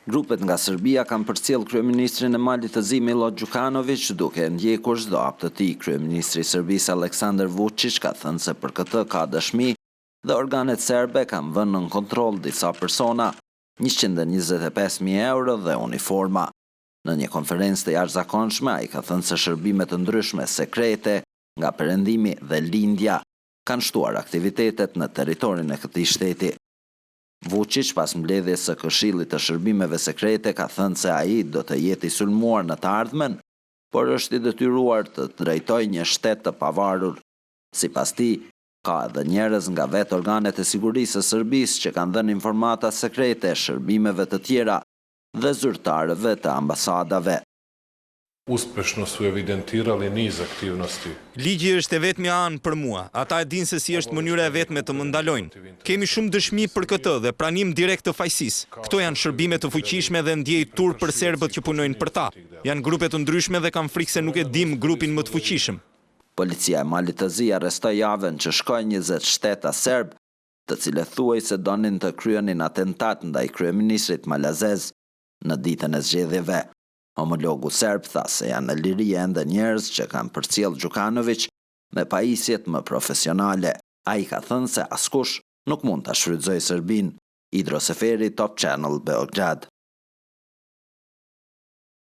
Grupet nga Serbia kanë përcjell kryeministrin e Malit të Zi Milo Đukanović duke ndjekur çdo akt të tij. Kryeministri i Serbisë Aleksandar Vučić ka thënë se për këtë ka dëshmi dhe organet serbe kanë vënë nën kontroll disa persona, 125.000 euro dhe uniforma. Në një konferencë të jashtëzakonshme, ai ka thënë se shërbime të ndryshme sekrete nga perëndimi dhe lindja kanë shtuar aktivitetet në territorin e këtij shteti. Vučić pas mbledhjes së Këshillit të Shërbimeve Sekrete ka thënë se ai do të jetë i sulmuar në të ardhmen, por është i detyruar të drejtojë një shtet të pavarur. Sipas tij, ka edhe njerëz nga vetë organet e sigurisë së Serbisë që kanë dhënë informata sekrete shërbimeve të tjera dhe zyrtarëve të ambasadave. Uspešno su evidentirali niz aktivnosti. Ligji është e vetmi anë për mua. Ata e dinë se si është mënyra e vetme të më ndalojnë. Kemi shumë dëshmi për këtë dhe pranim direkt të fajsisë. Këto janë shërbime të fuqishme dhe ndjej turp për serbët që punojnë për ta. Janë grupe të ndryshme dhe kam frikë se nuk e dim grupin më të fuqishëm. Policia e Malit të Zi arrestoi javën që shkoi 20 shteta serb, të cilët thuajse donin të kryenin atentat ndaj kryeministrit malazez në ditën e zgjedhjeve. Homologu serb tha se janë në liri ende njerëz që kanë përcjell Đukanović me pajisjet më profesionale. Ai ka thënë se askush nuk mund ta shfrytëzojë Serbinë. Idro Seferi, Top Channel, Beograd.